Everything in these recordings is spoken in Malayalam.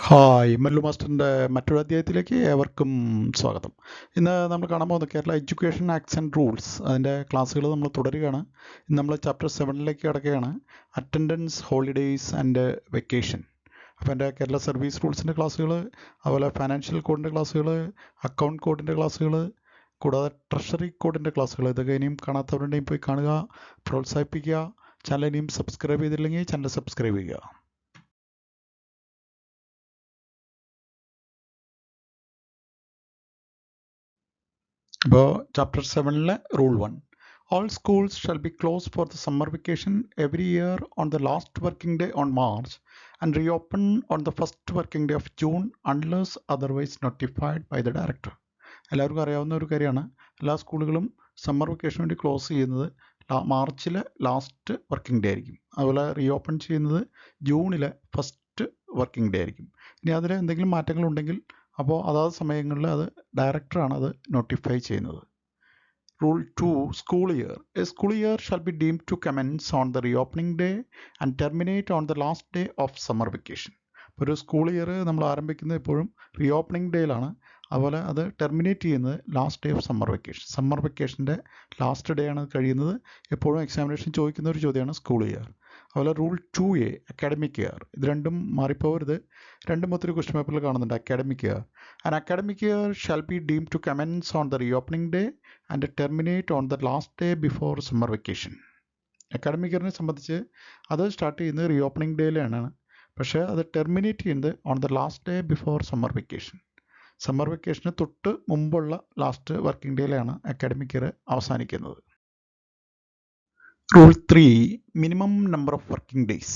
ഹായ് മല്ലു മാസ്റ്ററിൻ്റെ മറ്റൊരു അധ്യായത്തിലേക്ക് ഏവർക്കും സ്വാഗതം. ഇന്ന് നമ്മൾ കാണാൻ പോകുന്ന Kerala education acts and rules അതിൻ്റെ ക്ലാസ്സുകൾ നമ്മൾ തുടരുകയാണ്. ഇന്ന് നമ്മൾ ചാപ്റ്റർ 7ലേക്ക് കിടക്കുകയാണ്, അറ്റൻഡൻസ്, ഹോളിഡേയ്സ് ആൻഡ് വെക്കേഷൻ. അപ്പോൾ എൻ്റെ കേരള സർവീസ് റൂൾസിൻ്റെ ക്ലാസ്സുകൾ, അതുപോലെ ഫൈനാൻഷ്യൽ കോഡിൻ്റെ ക്ലാസ്സുകൾ, അക്കൗണ്ട് കോഡിൻ്റെ ക്ലാസ്സുകൾ, കൂടാതെ ട്രഷറി കോഡിൻ്റെ ക്ലാസ്സുകൾ, ഇതൊക്കെ ഇനിയും കാണാത്തവരുണ്ടെങ്കിൽ പോയി കാണുക, പ്രോത്സാഹിപ്പിക്കുക. ചാനൽ ഇനിയും സബ്സ്ക്രൈബ് ചെയ്തില്ലെങ്കിൽ ചാനൽ സബ്സ്ക്രൈബ് ചെയ്യുക. ഇപ്പോൾ chapter 7ലെ rule 1, all schools shall be closed for the summer vacation every year on the last working day on March and reopen on the first working day of June unless otherwise notified by the director. എല്ലാവർക്കും അറിയാവുന്ന ഒരു കാര്യമാണ്, എല്ലാ സ്കൂളുകളും സമ്മർ വെക്കേഷന് വേണ്ടി ക്ലോസ് ചെയ്യുന്നത് മാർച്ചിലെ ലാസ്റ്റ് വർക്കിംഗ് ഡേ ആയിരിക്കും. അതുപോലെ റീഓപ്പൺ ചെയ്യുന്നത് ജൂണിലെ ഫസ്റ്റ് വർക്കിംഗ് ഡേ ആയിരിക്കും. ഇനി അതിൽ എന്തെങ്കിലും മാറ്റങ്ങളുണ്ടെങ്കിൽ അപ്പോൾ അതാത് സമയങ്ങളിൽ അത് ഡയറക്ടറാണ് അത് നോട്ടിഫൈ ചെയ്യുന്നത്. Rule 2, school year. A school year shall be deemed to commence on the reopening day and terminate on the last day of summer vacation. ഒരു സ്കൂൾ ഇയർ നമ്മൾ ആരംഭിക്കുന്നത് എപ്പോഴും റീഓപ്പണിംഗ് ഡേയിലാണ്, അതുപോലെ അത് ടെർമിനേറ്റ് ചെയ്യുന്നത് last day of summer vacation. Summer വെക്കേഷൻ്റെ ലാസ്റ്റ് ഡേ ആണ് കഴിയുന്നത്. എപ്പോഴും എക്സാമിനേഷൻ ചോദിക്കുന്ന ഒരു ചോദ്യമാണ് സ്കൂൾ ഇയർ. അതുപോലെ റൂൾ 2A, അക്കാഡമിക് ഇയർ. ഇത് രണ്ടും മാറിപ്പോകരുത്, രണ്ടും ഒത്തിരി ക്വസ്റ്റ്യൻ പേപ്പറിൽ കാണുന്നുണ്ട്. Academic year, and academic year shall be deemed to commence on the reopening day and terminate on the last day before summer vacation. Academic ഇയറിനെ സംബന്ധിച്ച് അത് സ്റ്റാർട്ട് ചെയ്യുന്നത് റീഓപ്പണിംഗ് ഡേയിലാണ്, പക്ഷേ അത് ടെർമിനേറ്റ് ചെയ്യുന്നത് on the last day before summer vacation. Summer വെക്കേഷന് തൊട്ട് മുമ്പുള്ള ലാസ്റ്റ് വർക്കിംഗ് ഡേയിലാണ് അക്കാഡമിക് ഇയർ അവസാനിക്കുന്നത്. Rule 3, minimum number of working days.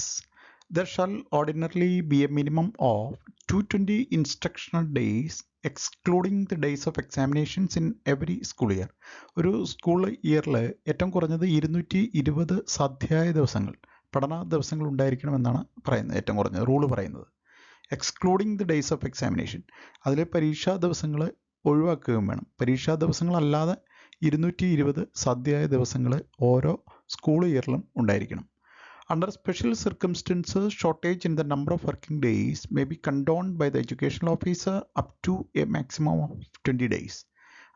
There shall ordinarily be a minimum of 220 instructional days excluding the days of examinations in every school year. ഒരു സ്കൂൾ ഇയറിൽ ഏറ്റവും കുറഞ്ഞത് 220 സാധ്യമായ ദിവസങ്ങൾ, പഠന ദിവസങ്ങൾ ഉണ്ടായിരിക്കണമെന്നാണ് പറയുന്നത്, ഏറ്റവും കുറഞ്ഞത് റൂള് പറയുന്നത്. Excluding the days of examination, അതിലെ പരീക്ഷാ ദിവസങ്ങൾ ഒഴിവാക്കുകയും വേണം. പരീക്ഷാ ദിവസങ്ങളല്ലാതെ 220 സാധ്യമായ ദിവസങ്ങൾ ഓരോ സ്കൂൾ ഇയറിലും ഉണ്ടായിരിക്കണം. Under special circumstances shortage in the number of working days may be condoned by the educational officer up to a maximum of 20 days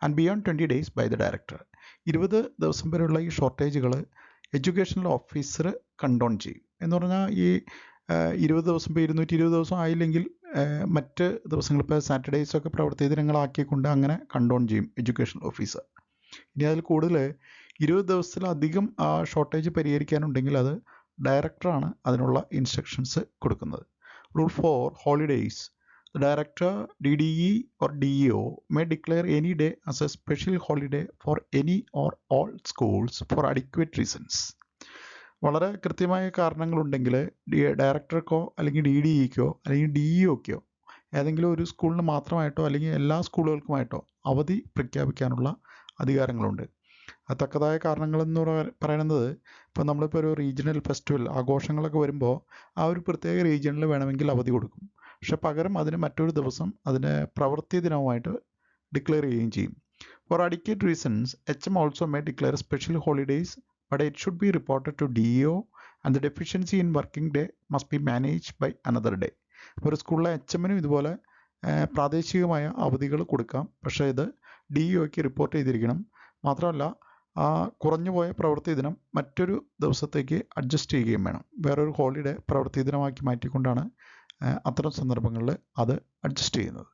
and beyond 20 days by the director. 20 ദിവസം വരെയുള്ള ഈ ഷോർട്ടേജുകൾ എഡ്യൂക്കേഷണൽ ഓഫീസർ കണ്ടോൺ ചെയ്യും. എന്ന് പറഞ്ഞാൽ ഈ 20 ദിവസം, ഇപ്പോൾ 220 ദിവസം ആയില്ലെങ്കിൽ മറ്റ് ദിവസങ്ങൾ, ഇപ്പോൾ സാറ്റർഡേയ്സൊക്കെ പ്രവൃത്തി ദിനങ്ങളാക്കിക്കൊണ്ട് അങ്ങനെ കണ്ടോൺ ചെയ്യും എഡ്യൂക്കേഷണൽ ഓഫീസർ. ഇനി അതിൽ കൂടുതൽ 20 ദിവസത്തിലധികം ആ ഷോർട്ടേജ് പരിഹരിക്കാനുണ്ടെങ്കിൽ അത് ഡയറക്ടറാണ് അതിനുള്ള ഇൻസ്ട്രക്ഷൻസ് കൊടുക്കുന്നത്. Rule 4, holidays. The director, DDE or DEO may declare any day as a special holiday for any or all schools for adequate reasons. വളരെ കൃത്യമായ കാരണങ്ങളുണ്ടെങ്കിൽ ഡയറക്ടർക്കോ അല്ലെങ്കിൽ DDEക്കോ അല്ലെങ്കിൽ DEOക്കോ ഏതെങ്കിലും ഒരു സ്കൂളിന് മാത്രമായിട്ടോ അല്ലെങ്കിൽ എല്ലാ സ്കൂളുകൾക്കുമായിട്ടോ അവധി പ്രഖ്യാപിക്കാനുള്ള അധികാരങ്ങളുണ്ട്. തക്കതായ കാരണങ്ങളെന്ന് പറയുന്നത്, ഇപ്പോൾ നമ്മളിപ്പോൾ ഒരു റീജിയണൽ ഫെസ്റ്റിവൽ ആഘോഷങ്ങളൊക്കെ വരുമ്പോൾ ആ ഒരു പ്രത്യേക റീജിയണിൽ വേണമെങ്കിൽ അവധി കൊടുക്കും, പക്ഷെ പകരം അതിന് മറ്റൊരു ദിവസം അതിന് പ്രവൃത്തി ദിനവുമായിട്ട് ഡിക്ലെയർ ചെയ്യുകയും ചെയ്യും. For adequate reasons HM also may declare special holidays but it should be reported to DEO and the deficiency in working day must be managed by another day. ഒരു സ്കൂളിലെ HMനും ഇതുപോലെ പ്രാദേശികമായ അവധികൾ കൊടുക്കാം, പക്ഷേ ഇത് DEOയ്ക്ക് റിപ്പോർട്ട് ചെയ്തിരിക്കണം. മാത്രമല്ല ആ കുറഞ്ഞുപോയ പ്രവൃത്തി ദിനം മറ്റൊരു ദിവസത്തേക്ക് അഡ്ജസ്റ്റ് ചെയ്യുകയും വേണം. വേറൊരു ഹോളിഡേ പ്രവൃത്തി ദിനമാക്കി മാറ്റിക്കൊണ്ടാണ് അത്തരം സന്ദർഭങ്ങളിൽ അത് അഡ്ജസ്റ്റ് ചെയ്യുന്നത്.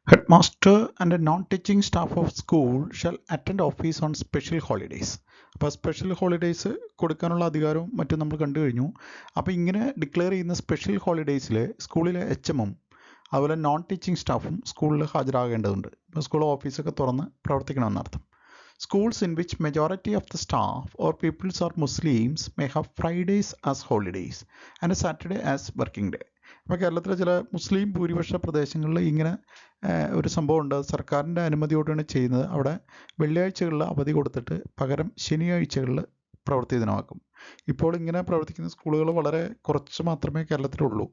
Headmaster and a non-teaching staff of school shall attend office on special holidays. അപ്പോൾ സ്പെഷ്യൽ ഹോളിഡേയ്സ് കൊടുക്കാനുള്ള അധികാരവും മറ്റും നമ്മൾ കണ്ടു കഴിഞ്ഞു. അപ്പോൾ ഇങ്ങനെ ഡിക്ലെയർ ചെയ്യുന്ന സ്പെഷ്യൽ ഹോളിഡേയ്സിൽ സ്കൂളിലെ HMഉം അതുപോലെ നോൺ ടീച്ചിങ് സ്റ്റാഫും സ്കൂളിൽ ഹാജരാകേണ്ടതുണ്ട്. ഇപ്പോൾ സ്കൂൾ ഓഫീസൊക്കെ തുറന്ന് പ്രവർത്തിക്കണമെന്നർത്ഥം. Schools in which majority of the staff or peoples are Muslims may have Fridays as holidays and Saturday as working day. അപ്പോൾ കേരളത്തിലെ ചില മുസ്ലിം ഭൂരിപക്ഷ പ്രദേശങ്ങളിൽ ഇങ്ങനെ ഒരു സംഭവമുണ്ട്. സർക്കാരിൻ്റെ അനുമതിയോടെയാണ് ചെയ്യുന്നത്. അവിടെ വെള്ളിയാഴ്ചകളിൽ അവധി കൊടുത്തിട്ട് പകരം ശനിയാഴ്ചകളിൽ പ്രവൃത്തി ദിനമാക്കും. ഇപ്പോൾ ഇങ്ങനെ പ്രവർത്തിക്കുന്ന സ്കൂളുകൾ വളരെ കുറച്ച് മാത്രമേ കേരളത്തിലുള്ളൂ.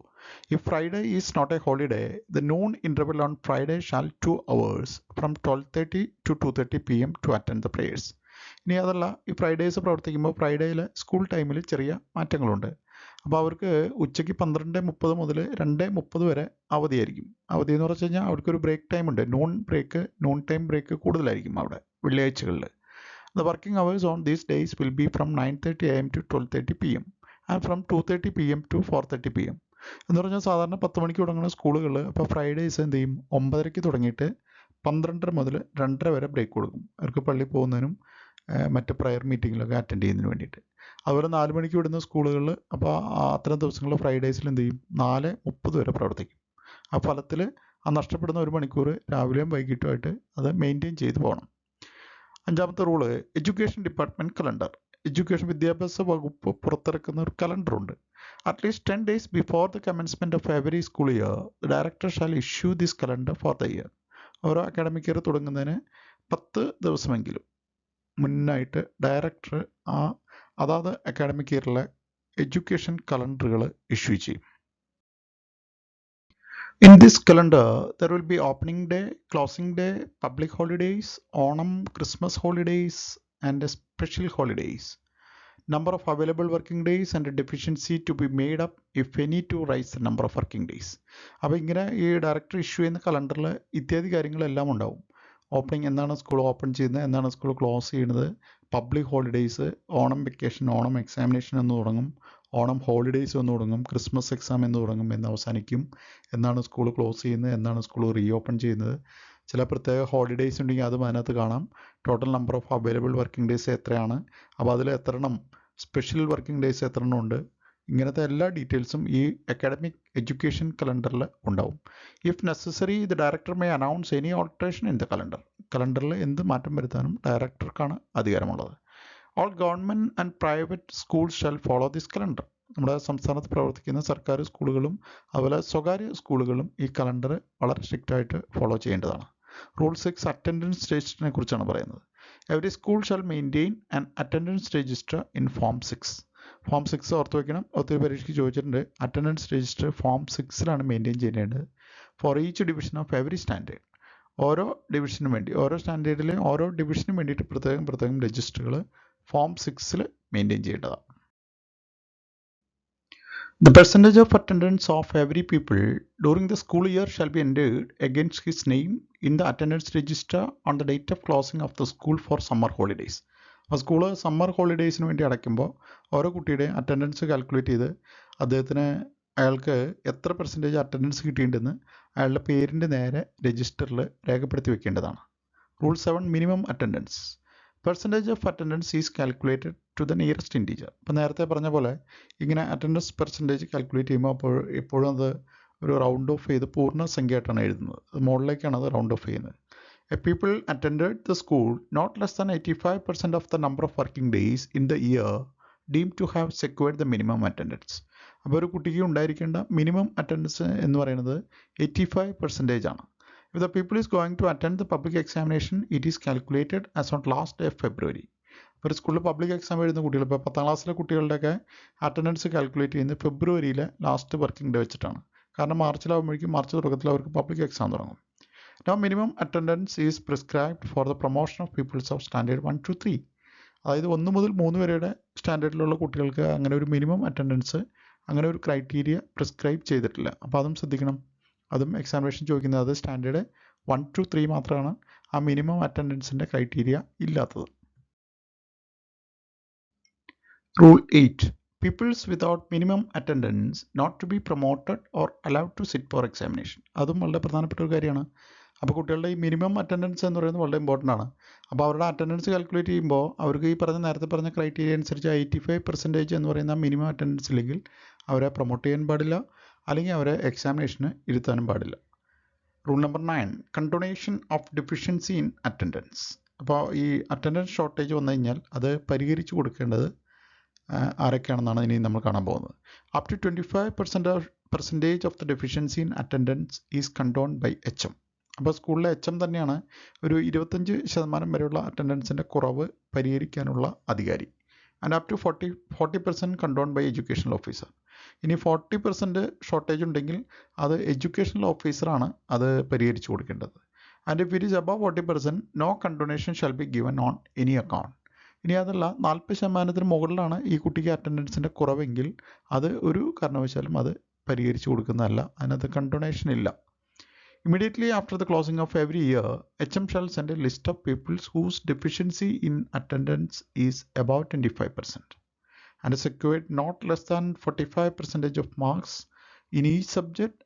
If Friday is not a holiday, the noon interval on Friday shall 2 hours from 12:30 to 2:30 PM to attend the prayers. ഇനി അതല്ല, ഈ ഫ്രൈഡേയ്സ് പ്രവർത്തിക്കുമ്പോൾ ഫ്രൈഡേയിൽ സ്കൂൾ ടൈമിൽ ചെറിയ മാറ്റങ്ങളുണ്ട്. അപ്പോൾ അവർക്ക് ഉച്ചയ്ക്ക് 12:30 മുതൽ 2:30 വരെ അവധിയായിരിക്കും. അവധി എന്ന് പറഞ്ഞു കഴിഞ്ഞാൽ അവർക്കൊരു ബ്രേക്ക് ടൈം ഉണ്ട്. നോൺ ടൈം ബ്രേക്ക് കൂടുതലായിരിക്കും അവിടെ വെള്ളിയാഴ്ചകളിൽ. The working hours on these days will be from 9:30 AM to 12:30 PM and from 2:30 PM to 4:30 PM. എന്ന് പറഞ്ഞാൽ സാധാരണ 10 മണിക്ക് തുടങ്ങുന്ന സ്കൂളുകൾ അപ്പോൾ ഫ്രൈഡേയ്സ് എന്ത് ചെയ്യും, 9:30 തുടങ്ങിയിട്ട് 12:30 മുതൽ 2:30 വരെ ബ്രേക്ക് കൊടുക്കും അവർക്ക് പള്ളിയിൽ പോകുന്നതിനും മറ്റ് പ്രയർ മീറ്റിങ്ങിലൊക്കെ അറ്റൻഡ് ചെയ്യുന്നതിന് വേണ്ടിയിട്ട്. അതുപോലെ 4 മണിക്ക് വിടുന്ന സ്കൂളുകളിൽ അപ്പോൾ അത്തരം ദിവസങ്ങളിൽ ഫ്രൈഡേയ്സിൽ എന്ത് ചെയ്യും, 4:30 വരെ പ്രവർത്തിക്കും. ആ ഫലത്തിൽ ആ നഷ്ടപ്പെടുന്ന 1 മണിക്കൂർ രാവിലെയും വൈകിട്ടുമായിട്ട് അത് മെയിൻറ്റെയിൻ ചെയ്ത് പോകണം. 5ാമത്തെ rule education department calendar. Education വിദ്യാഭ്യാസ വകുപ്പ് പുറത്തിറക്കുന്ന ഒരു കലണ്ടറുണ്ട്. At least 10 days before the commencement of every school year the director shall issue this calendar for the year. ഓരോ അക്കാഡമിക് ഇയർ തുടങ്ങുന്നതിന് 10 ദിവസമെങ്കിലും മുന്നായിട്ട് ഡയറക്ടർ അതാത് അക്കാഡമിക് ഇയറിലെ എഡ്യൂക്കേഷൻ കലണ്ടറുകൾ ഇഷ്യൂ ചെയ്യും. In this calendar, there will be opening day, closing day, public holidays, Onam, Christmas holidays, and special holidays. Number of available working days and a deficiency to be made up, if any, to rise the number of working days. അപ്പോൾ ഇങ്ങനെ ഈ ഡയറക്ടർ ഇഷ്യൂ ചെയ്യുന്ന കലണ്ടറിൽ ഇത്യാദി കാര്യങ്ങളെല്ലാം ഉണ്ടാവും. ഓപ്പണിംഗ്, എന്നാണ് സ്കൂൾ ഓപ്പൺ ചെയ്യുന്നത്, എന്നാണ് സ്കൂൾ ക്ലോസ് ചെയ്യുന്നത്, public holidays, Onam vacation, Onam examination എന്ന് തുടങ്ങും, ഓണം ഹോളിഡേയ്സ് എന്ന് തുടങ്ങും, ക്രിസ്മസ് എക്സാം എന്ന് തുടങ്ങും, എന്ന് അവസാനിക്കും, എന്നാണ് സ്കൂൾ ക്ലോസ് ചെയ്യുന്നത്, എന്നാണ് സ്കൂൾ റീ ഓപ്പൺ ചെയ്യുന്നത്. ചില പ്രത്യേക ഹോളിഡേയ്സ് ഉണ്ടെങ്കിൽ അതും അതിനകത്ത് കാണാം. Total number of available working days എത്രയാണ്, അപ്പോൾ അതിൽ എത്ര എണ്ണം സ്പെഷ്യൽ വർക്കിംഗ് ഡേയ്സ് എത്ര എണ്ണം ഉണ്ട്, ഇങ്ങനത്തെ എല്ലാ ഡീറ്റെയിൽസും ഈ അക്കാഡമിക് എഡ്യൂക്കേഷൻ കലണ്ടറിൽ ഉണ്ടാവും. If necessary the director may announce any alteration in the calendar. കലണ്ടറിൽ എന്ത് മാറ്റം വരുത്താനും ഡയറക്ടർക്കാണ് അധികാരമുള്ളത്. All government and private schools shall follow this calendar. നമ്മുടെ സംസ്ഥാനത്ത് പ്രവർത്തിക്കുന്ന സർക്കാർ സ്കൂളുകളും അതുപോലെ സ്വകാര്യ സ്കൂളുകളും ഈ കലണ്ടർ വളരെ സ്ട്രിക്റ്റായിട്ട് ഫോളോ ചെയ്യേണ്ടതാണ്. റൂൾ 6 അറ്റൻഡൻസ് രജിസ്റ്ററിനെ കുറിച്ചാണ് പറയുന്നത്. Every school shall maintain an attendance register in form 6. Form 6 ഓർത്ത് വയ്ക്കണം, ഒത്തിരി പരീക്ഷയ്ക്ക് ചോദിച്ചിട്ടുണ്ട്. അറ്റൻഡൻസ് രജിസ്റ്റർ ഫോം 6 മെയിൻറ്റെയിൻ ചെയ്യേണ്ടത്. For each division of every standard. ഓരോ ഡിവിഷനും വേണ്ടി, ഓരോ സ്റ്റാൻഡേർഡിലെ ഓരോ ഡിവിഷനും വേണ്ടിയിട്ട് പ്രത്യേകം രജിസ്റ്ററുകൾ ഫോം 6 മെയിൻറ്റെയിൻ ചെയ്യേണ്ടതാണ്. The percentage of attendance of every pupil during the school year shall be entered against his name in the attendance register on the date of closing of the school for summer holidays. അപ്പോൾ സ്കൂള് സമ്മർ ഹോളിഡേയ്സിന് വേണ്ടി അടയ്ക്കുമ്പോൾ ഓരോ കുട്ടിയുടെ അറ്റൻഡൻസ് കാൽക്കുലേറ്റ് ചെയ്ത് അദ്ദേഹത്തിന് അയാൾക്ക് എത്ര പെർസെൻറ്റേജ് അറ്റൻഡൻസ് കിട്ടിയിട്ടുണ്ടെന്ന് അയാളുടെ പേരിൻ്റെ നേരെ രജിസ്റ്ററിൽ രേഖപ്പെടുത്തി വെക്കേണ്ടതാണ്. Rule 7 minimum attendance. Percentage of attendance is calculated to the nearest integer. അപ്പോൾ നേരത്തെ പറഞ്ഞ പോലെ ഇങ്ങനെ അറ്റൻഡൻസ് പെർസെൻറ്റേജ് കാൽക്കുലേറ്റ് ചെയ്യുമ്പോൾ എപ്പോഴും അത് ഒരു റൗണ്ട് ഓഫ് ചെയ്ത് പൂർണ്ണസംഖ്യയായിട്ടാണ് എഴുതുന്നത്. മുകളിലേക്കാണ് അത് റൗണ്ട് ഓഫ് ചെയ്യുന്നത്. A people attended the school not less than 85% of the number of working days in the year deemed to have secured the minimum attendance. അപ്പോൾ ഒരു കുട്ടിക്ക് ഉണ്ടായിരിക്കേണ്ട മിനിമം അറ്റൻഡൻസ് എന്ന് പറയുന്നത് 85% ആണ്. If the people is going to attend the public examination, it is calculated as on last day of February. ഒരു സ്കൂളിൽ പബ്ലിക് എക്സാം എഴുതുന്ന കുട്ടികൾ, ഇപ്പോൾ 10ാം ക്ലാസ്സിലെ കുട്ടികളുടെയൊക്കെ അറ്റൻഡൻസ് കാൽക്കുലേറ്റ് ചെയ്യുന്നത് ഫെബ്രുവരിയിലെ ലാസ്റ്റ് വർക്കിംഗ് ഡേ വെച്ചിട്ടാണ്. കാരണം മാർച്ചിലാകുമ്പോഴേക്കും മാർച്ച് തുടക്കത്തിൽ അവർക്ക് പബ്ലിക് എക്സാം തുടങ്ങും. Now minimum attendance is prescribed for the promotion of pupils of standard 1 to 3. അതായത് 1 മുതൽ 3 വരെയുടെ സ്റ്റാൻഡേർഡിലുള്ള കുട്ടികൾക്ക് അങ്ങനെ ഒരു മിനിമം അറ്റൻഡൻസ്, അങ്ങനെ ഒരു ക്രൈറ്റീരിയ പ്രിസ്ക്രൈബ് ചെയ്തിട്ടില്ല. അപ്പോൾ അതും ശ്രദ്ധിക്കണം. അതും എക്സാമിനേഷൻ ചോദിക്കുന്നത് അത് സ്റ്റാൻഡേർഡ് 1 to 3 മാത്രമാണ് ആ മിനിമം അറ്റൻഡൻസിൻ്റെ ക്രൈറ്റീരിയ ഇല്ലാത്തത്. Rule 8 pupils without minimum attendance not to be promoted or allowed to sit for examination. അതും വളരെ പ്രധാനപ്പെട്ട ഒരു കാര്യമാണ്. അപ്പോൾ കുട്ടികളുടെ ഈ മിനിമം അറ്റൻഡൻസ് എന്ന് പറയുന്നത് വളരെ ഇമ്പോർട്ടൻ്റ് ആണ്. അപ്പോൾ അവരുടെ അറ്റൻഡൻസ് കാൽക്കുലേറ്റ് ചെയ്യുമ്പോൾ അവർക്ക് ഈ നേരത്തെ പറഞ്ഞ ക്രൈറ്റീരിയ അനുസരിച്ച് 85% എന്ന് പറയുന്ന മിനിമം അറ്റൻഡൻസ് ഇല്ലെങ്കിൽ അവരെ പ്രൊമോട്ട് ചെയ്യാൻ പാടില്ല, അല്ലെങ്കിൽ അവരെ എക്സാമിനേഷന് ഇരുത്താനും പാടില്ല. Rule number 9 condonation of deficiency in attendance. അപ്പോൾ ഈ അറ്റൻഡൻസ് ഷോർട്ടേജ് വന്നു കഴിഞ്ഞാൽ അത് പരിഹരിച്ചു കൊടുക്കേണ്ടത് ആരൊക്കെയാണെന്നാണ് ഇനി നമ്മൾ കാണാൻ പോകുന്നത്. Up to 25% of the deficiency in attendance is condoned by HM. അപ്പോൾ സ്കൂളിലെ HM തന്നെയാണ് ഒരു 25% വരെയുള്ള അറ്റൻഡൻസിൻ്റെ കുറവ് പരിഹരിക്കാനുള്ള അധികാരി. And up to 40% condoned by educational officer. ഇനി 40% ഷോർട്ടേജ് ഉണ്ടെങ്കിൽ അത് എഡ്യൂക്കേഷണൽ ഓഫീസറാണ് അത് പരിഹരിച്ചു കൊടുക്കേണ്ടത്. And if it is above 40%, no condonation shall be given on any account. ഇനി അതല്ല 40% മുകളിലാണ് ഈ കുട്ടിക്ക് അറ്റൻഡൻസിൻ്റെ കുറവെങ്കിൽ അത് ഒരു കാരണവശാലും അത് പരിഹരിച്ചു കൊടുക്കുന്നതല്ല, അതിനകത്ത് കണ്ടോണേഷൻ ഇല്ല. Immediately after the closing of every year, HM shall send a list of people whose deficiency in attendance is above 25% and is secured not less than 45% of marks in each subject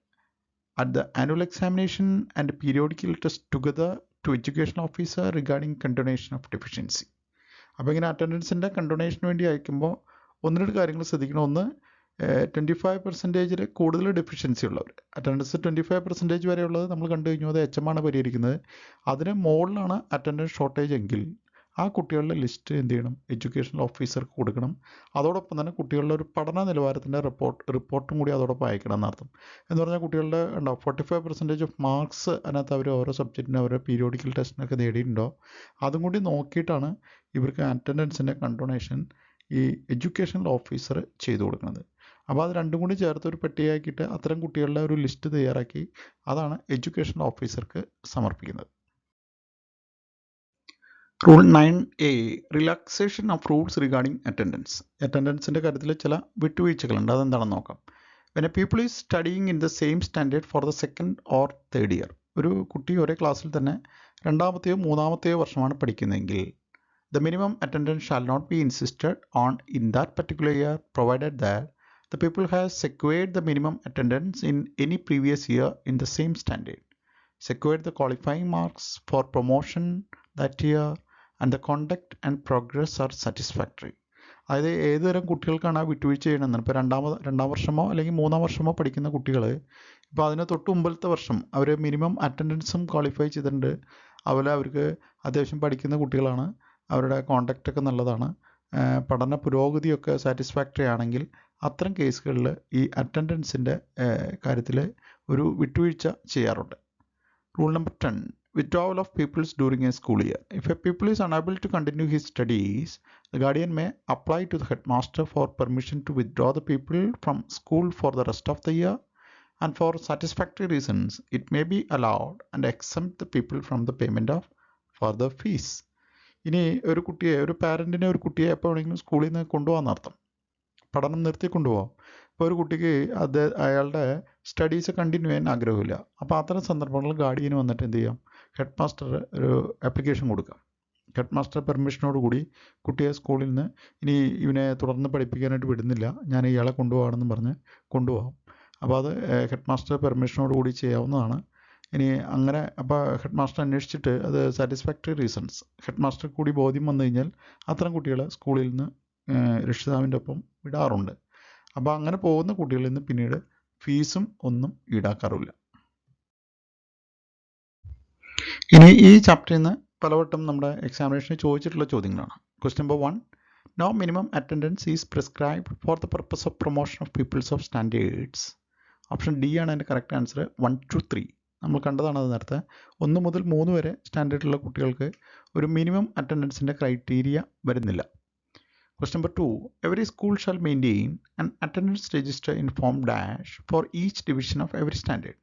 at the annual examination and periodical test together to education officer regarding condonation of deficiency. അപ്പോൾ ഇങ്ങനെ അറ്റൻഡൻസിൻ്റെ കണ്ടോണേഷന് വേണ്ടി അയക്കുമ്പോൾ ഒന്ന് രണ്ട് കാര്യങ്ങൾ ശ്രദ്ധിക്കണം. ഒന്ന്, 25% കൂടുതൽ ഡെഫിഷ്യൻസി ഉള്ളവർ, അറ്റൻഡൻസ് 25% വരെയുള്ളത് നമ്മൾ കണ്ടു കഴിഞ്ഞു, അത് HM ആണ് പരിഹരിക്കുന്നത്. അതിന് മുകളിലാണ് അറ്റൻഡൻസ് ഷോർട്ടേജ് എങ്കിൽ ആ കുട്ടികളുടെ ലിസ്റ്റ് എന്ത് ചെയ്യണം, എഡ്യൂക്കേഷണൽ ഓഫീസർക്ക് കൊടുക്കണം. അതോടൊപ്പം തന്നെ കുട്ടികളുടെ ഒരു പഠന നിലവാരത്തിൻ്റെ റിപ്പോർട്ടും കൂടി അതോടൊപ്പം അയക്കണം എന്നർത്ഥം. എന്ന് പറഞ്ഞാൽ കുട്ടികളുടെ 45% ഓഫ് മാർക്സ് അതിനകത്ത് അവർ ഓരോ സബ്ജക്റ്റിനും അവരുടെ പീരിയോഡിക്കൽ ടെസ്റ്റിനൊക്കെ നേടിയിട്ടുണ്ടോ അതും കൂടി നോക്കിയിട്ടാണ് ഇവർക്ക് അറ്റൻഡൻസിൻ്റെ കണ്ടോണേഷൻ ഈ എഡ്യൂക്കേഷണൽ ഓഫീസർ ചെയ്തു കൊടുക്കുന്നത്. അപ്പോൾ അത് രണ്ടും കൂടി ചേർത്ത് ഒരു പെട്ടിയാക്കിയിട്ട് അത്തരം കുട്ടികളുടെ ഒരു ലിസ്റ്റ് തയ്യാറാക്കി അതാണ് എഡ്യൂക്കേഷണൽ ഓഫീസർക്ക് സമർപ്പിക്കുന്നത്. Rule 9A, relaxation of rules regarding attendance. അറ്റൻഡൻസിൻ്റെ കാര്യത്തിൽ ചില വിട്ടുവീഴ്ചകളുണ്ട്, അതെന്താണെന്ന് നോക്കാം. When a people is studying in the same standard for the second or third year, ഒരു കുട്ടി ഒരേ ക്ലാസ്സിൽ തന്നെ രണ്ടാമത്തെയോ മൂന്നാമത്തെയോ വർഷമാണ് പഠിക്കുന്നതെങ്കിൽ the minimum attendance shall not be insisted on in that particular year provided that the pupil has secured the minimum attendance in any previous year in the same standard, secured the qualifying marks for promotion that year, and the conduct and progress are satisfactory. അതായത് ഏതുതരം കുട്ടികൾക്കാണ് ആ വിട്ടുവീഴ്ച ചെയ്യണമെന്നാണ്. ഇപ്പോൾ രണ്ടാം വർഷമോ അല്ലെങ്കിൽ മൂന്നാം വർഷമോ പഠിക്കുന്ന കുട്ടികൾ ഇപ്പോൾ അതിന് തൊട്ട് മുമ്പിലത്തെ വർഷം അവർ മിനിമം അറ്റൻഡൻസും ക്വാളിഫൈ ചെയ്തിട്ടുണ്ട്, അതുപോലെ അവർക്ക് അത്യാവശ്യം പഠിക്കുന്ന കുട്ടികളാണ്, അവരുടെ കോണ്ടാക്റ്റൊക്കെ നല്ലതാണ്, പഠന പുരോഗതിയൊക്കെ സാറ്റിസ്ഫാക്ടറി ആണെങ്കിൽ അത്തരം കേസുകളിൽ ഈ അറ്റൻഡൻസിൻ്റെ കാര്യത്തിൽ ഒരു വിട്ടുവീഴ്ച ചെയ്യാറുണ്ട്. Rule number 10, withdrawal of pupils during a school year. If a pupil is unable to continue his studies, the guardian may apply to the headmaster for permission to withdraw the pupil from school for the rest of the year, and for satisfactory reasons it may be allowed and exempt the pupil from the payment of further fees. ഇനി ഒരു പാരൻറ്റിനെ ഒരു കുട്ടിയെ എപ്പോൾ വേണമെങ്കിലും സ്കൂളിൽ നിന്ന് കൊണ്ടുപോകാമെന്നർത്ഥം, പഠനം നിർത്തി കൊണ്ടുപോകാം. ഇപ്പോൾ ഒരു കുട്ടിക്ക് അയാളുടെ സ്റ്റഡീസ് കണ്ടിന്യൂ ചെയ്യാൻ ആഗ്രഹമില്ല. അപ്പോൾ അത്തരം സന്ദർഭങ്ങളിൽ ഗാർഡിയന് വന്നിട്ട് എന്ത് ചെയ്യാം, ഹെഡ് മാസ്റ്റർ ഒരു ആപ്ലിക്കേഷൻ കൊടുക്കാം. ഹെഡ് മാസ്റ്റർ പെർമിഷനോടുകൂടി കുട്ടിയെ സ്കൂളിൽ നിന്ന് ഇനി ഇവനെ തുടർന്ന് പഠിപ്പിക്കാനായിട്ട് വിടുന്നില്ല, ഞാൻ ഇയാളെ കൊണ്ടുപോകാമെന്ന് പറഞ്ഞ് കൊണ്ടുപോകാം. അപ്പോൾ അത് ഹെഡ് മാസ്റ്റർ പെർമിഷനോടുകൂടി ചെയ്യാവുന്നതാണ്. ഇനി അങ്ങനെ അപ്പോൾ ഹെഡ് മാസ്റ്റർ അന്വേഷിച്ചിട്ട് അത് സാറ്റിസ്ഫാക്ടറി റീസൺസ് ഹെഡ് മാസ്റ്റർ കൂടി ബോധ്യം വന്നു കഴിഞ്ഞാൽ അത്തരം കുട്ടികളെ സ്കൂളിൽ നിന്ന് രക്ഷിതാവിൻ്റെ ഒപ്പം വിടാറുണ്ട്. അപ്പോൾ അങ്ങനെ പോകുന്ന കുട്ടികളിൽ നിന്ന് പിന്നീട് ഫീസും ഒന്നും ഈടാക്കാറില്ല. ഇനി ഈ ചാപ്റ്ററിൽ നിന്ന് പലവട്ടം നമ്മുടെ എക്സാമിനേഷന് ചോദിച്ചിട്ടുള്ള ചോദ്യങ്ങളാണ്. Question number 1, no minimum attendance is prescribed for the purpose of promotion of peoples of standards. Option D ആണ് അതിൻ്റെ കറക്റ്റ് ആൻസർ. 1 to 3 നമ്മൾ കണ്ടതാണ് അത് നേരത്തെ. 1 മുതൽ 3 വരെ സ്റ്റാൻഡേർഡിലുള്ള കുട്ടികൾക്ക് ഒരു മിനിമം അറ്റൻഡൻസിൻ്റെ ക്രൈറ്റീരിയ വരുന്നില്ല. Question number 2, every school shall maintain an attendance register in form dash for each division of every standard.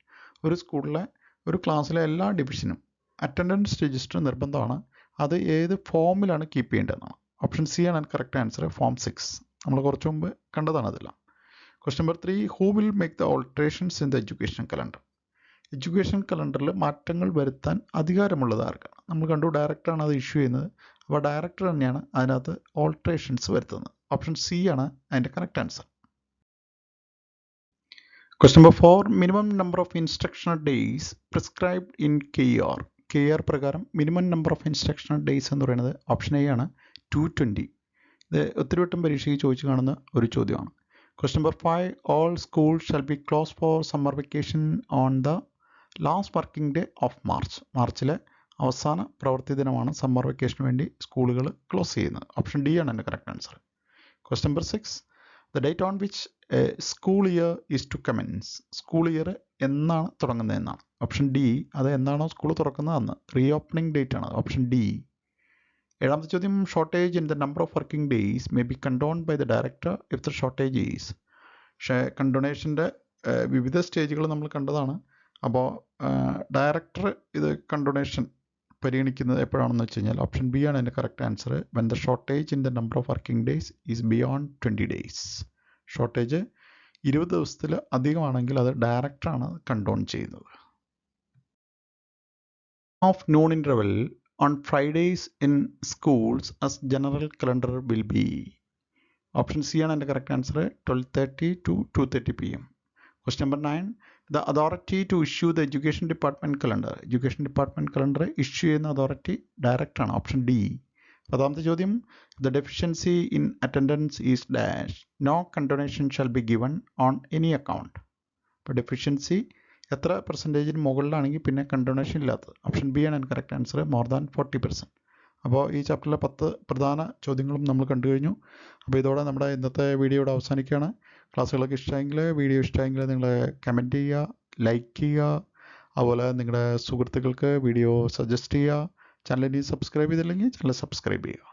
ഒരു സ്കൂളിലെ ഒരു ക്ലാസ്സിലെ എല്ലാ ഡിവിഷനും അറ്റൻഡൻസ് രജിസ്റ്റർ നിർബന്ധമാണ്. അത് ഏത് ഫോമിലാണ് കീപ്പ് ചെയ്യേണ്ടതെന്നാണ്. ഓപ്ഷൻ സി ആണ് കറക്റ്റ് ആൻസർ, ഫോം 6. നമ്മൾ കുറച്ച് മുമ്പ് കണ്ടതാണ് അതെല്ലാം. Question number 3, who will make the alterations in the education calendar. Education കലണ്ടറിൽ മാറ്റങ്ങൾ വരുത്താൻ അധികാരമുള്ളത് ആർക്കാണ്? നമ്മൾ കണ്ടു ഡയറക്ടറാണ് അത് ഇഷ്യൂ ചെയ്യുന്നത്. അപ്പോൾ ഡയറക്ടർ തന്നെയാണ് അതിനകത്ത് ഓൾട്രേഷൻസ് വരുത്തുന്നത്. ഓപ്ഷൻ സി ആണ് അതിൻ്റെ correct answer. Question number 4, minimum number of instructional days prescribed in KER. KER പ്രകാരം minimum number of instructional days എന്ന് പറയുന്നത് ഓപ്ഷൻ എ ആണ്, 220. ഇത് ഒത്തിരി വട്ടം പരീക്ഷയ്ക്ക് ചോദിച്ചു കാണുന്ന ഒരു ചോദ്യമാണ്. Question number 5, all school shall be close for summer vacation on the last working day of March. മാർച്ചിലെ അവസാന പ്രവൃത്തി ദിനമാണ് സമ്മർ വെക്കേഷന് വേണ്ടി സ്കൂളുകൾ ക്ലോസ് ചെയ്യുന്നത്. ഓപ്ഷൻ ഡി ആണ് എൻ്റെ correct answer. Question number 6, the date on which school year is to commence. School year എന്നാണ് തുടങ്ങുന്നതെന്നാണ്. ഓപ്ഷൻ ഡി, അത് എന്നാണോ സ്കൂൾ തുറക്കുന്നത് അന്ന്. റീ ഓപ്പണിംഗ് ഡേറ്റ് ആണ്. Option D. 7ാമത്തെ ചോദ്യം, shortage in the number of working days may be condoned by the director if the shortage is. പക്ഷേ കണ്ടോണേഷൻ്റെ വിവിധ സ്റ്റേജുകൾ നമ്മൾ കണ്ടതാണ്. അപ്പോൾ ഡയറക്ടർ ഇത് കണ്ടോണേഷൻ പരിഗണിക്കുന്നത് എപ്പോഴാണെന്ന് വെച്ച് കഴിഞ്ഞാൽ ഓപ്ഷൻ ബി ആണ് അതിൻ്റെ correct answer. When the shortage in the number of working days is beyond 20 days. Shortage 20 ദിവസത്തിൽ അധികമാണെങ്കിൽ അത് ഡയറക്ടറാണ് കണ്ടോൺ ചെയ്യുന്നത്. Of non interval on Fridays in schools as general calendar will be. Option C ആണ് എൻ്റെ correct answer. 12:30 to 2:30 PM. Question number 9. The authority to issue the education department calendar. Education department calendar issue ചെയ്യുന്ന അതോറിറ്റി ഡയറക്ടറാണ്. Option D. 10ാമത്തെ ചോദ്യം. The deficiency in attendance is dash. No condonation shall be given on any account. ഇപ്പോൾ ഡെഫിഷ്യൻസി എത്ര പെർസെൻറ്റേജിന് മുകളിലാണെങ്കിൽ പിന്നെ കണ്ടോണേഷൻ ഇല്ലാത്തത്. ഓപ്ഷൻ ബി ആണ് എൻ്റെ കറക്റ്റ് ആൻസർ. More than 40%. അപ്പോൾ ഈ ചാപ്റ്ററിലെ 10 പ്രധാന ചോദ്യങ്ങളും നമ്മൾ കണ്ടു കഴിഞ്ഞു. അപ്പോൾ ഇതോടെ നമ്മുടെ ഇന്നത്തെ വീഡിയോയുടെ അവസാനിക്കുകയാണ്. ക്ലാസ്സുകളൊക്കെ ഇഷ്ടമായെങ്കിൽ വീഡിയോ ഇഷ്ടമായെങ്കിൽ നിങ്ങൾ കമൻറ്റ് ചെയ്യുക, ലൈക്ക് ചെയ്യുക, അതുപോലെ നിങ്ങളുടെ സുഹൃത്തുക്കൾക്ക് വീഡിയോ സജസ്റ്റ് ചെയ്യുക. ചാനൽ ഇനി സബ്സ്ക്രൈബ് ചെയ്തില്ലെങ്കിൽ ചാനൽ സബ്സ്ക്രൈബ് ചെയ്യുക.